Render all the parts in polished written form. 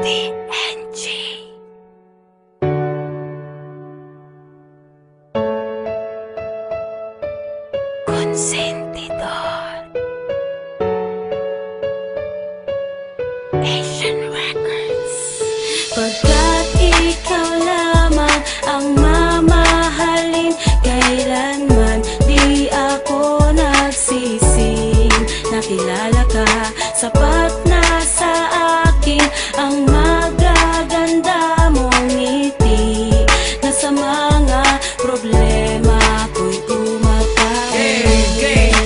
TNG. Consentidor. Asian Records. Pagkat ikaw lamang ang mamahalin, kailanman di ako nagsising. Nakilala ka, sapat na sa akin ang magaganda mong ngiti, na sa mga problema ko'y tumatawid.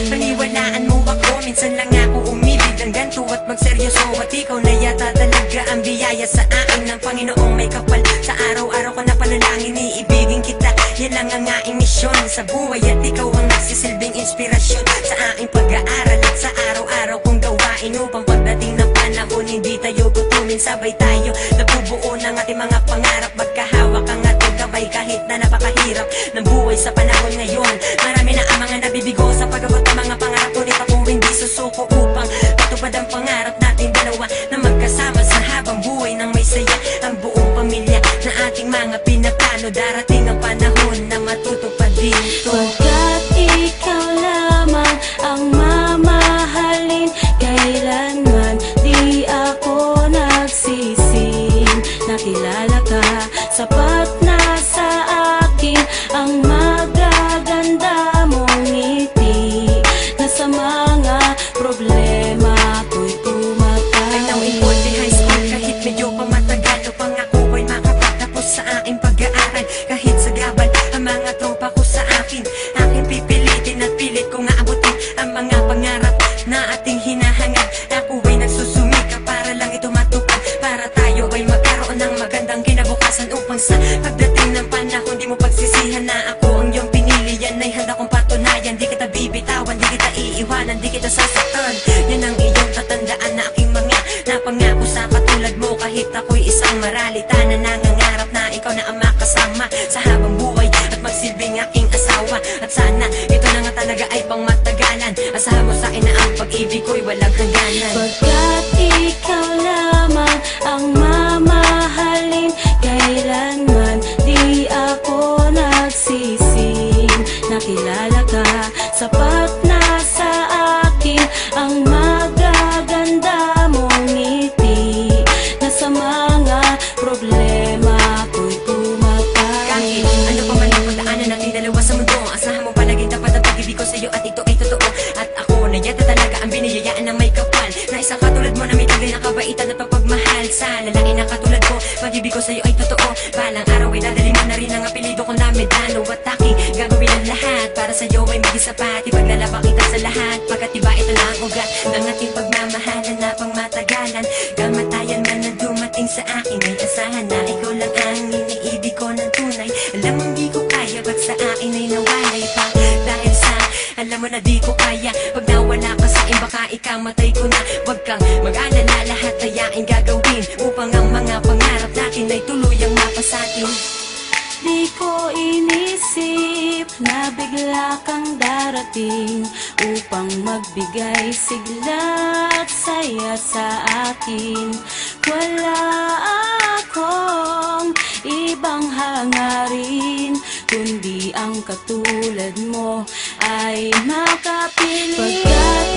Paniwalaan mo ako, minsan lang ako umibig ng ganito at magseryoso. At ikaw na yata talaga ang biyaya sa akin ng Panginoong may kapal. Sa araw-araw ko na panalangin, iibigin kita, yan lang ang aking misyon sa buhay. At ikaw ang nagsisilbing inspirasyon sa aking pag-aaral at sa araw-araw kong gawain, upang pagdating ng panahon hindi tayo gutumin. Sabay tayo nabubuo ng ating mga pangarap, magkahawak ang ating kamay kahit na napakahirap ng buhay sa panahon ngayon. Marami na ang mga nabibigo sa pag-abot ng mga pangarap, ngunit ako hindi susuko upang patupad ang pangarap natin dalawa na magkasama sa habang buhay ng may saya ang buong pamilya na ating mga pinaplano. Darating ang panahon na matutupad dito. Pagkat ikaw lamang ang mamahalin, kailanman di ako nagsising. Nakilala ka, sapat na sa akin ang magaganda mong ngiti, na sa mga problema ko'y tumatawid. High school kahit medyo pamatagal, upang ako ay makapagtapos sa aking pag-aaral. Kahit sa gabal ang mga tropa ko sa akin, aking pipilitin at pilit kong aabutin ang mga pangarap na ating hinahangad. Ako ay nagsusumika para lang ito matupad, para tayo ay magkaroon ng magandang kinabukasan, upang sa pagdating ng panahon di mo pagsisihan na ako ang iyong pinili. Yan ay handa kong patunayan, di kita bibitawan, di kita iiwanan, di kita sasaktan. Yan ang iyong tatandaan na aking mga napangako sa katulad mo. Kahit ako'y isang maralita na nangangarap na ikaw na ang makasama sa habang buhay at magsilbing aking asawa. At sana ito na nga talaga ay pangmatagalan, asahan mo sa akin na ang pag-ibig ko'y walang hangganan. Pagkat ikaw lamang ang mamahalin, kailanman di ako nagsising. Nakilala ka, sapat na sa akin ang magaganda mong ngiti, na sa mga problema ko'y tumatawid. Kahit ano pa man ang pagdaanan natin dalawa sa mundo, asahan mo palaging tapat ang pag-ibig ko sa'yo, at ito ay totoo. At ako na yata talaga ang biniyayaan ng may kapal, na isang katulad mo na may tagay na kabaitan at pagmamahal. Sa lalaki na katulad ko, pag-ibig ko sa'yo ay totoo. Balang araw ay dadali mo na rin ang apelido ko na Medano, at aking gagawin ang lahat para sa'yo ay maging sapat. Ipaglalaba kita sa lahat, pagkat iba ito na ang ugat ng ating pagmamahalan na pangmatagalan. Kamatayan man na dumating sa akin, ay asahan na ikaw lang ang iniibig ko ng tunay. Alam mong di ko kaya, ba't sa akin ay nawalay pa? Dahil sa alam mo na di ko kaya, pag nawala ka sa akin baka ikamatay ko na. Huwag kang mag-alala, lahat ayain gagawin upang ang mga pangarap natin ay tuluyang mapasatin. Di ko inisip na bigla kang darating upang magbigay sigla at saya sa akin. Wala akong ibang hangarin, kundi ang katulad mo ay makapiling. Pagkat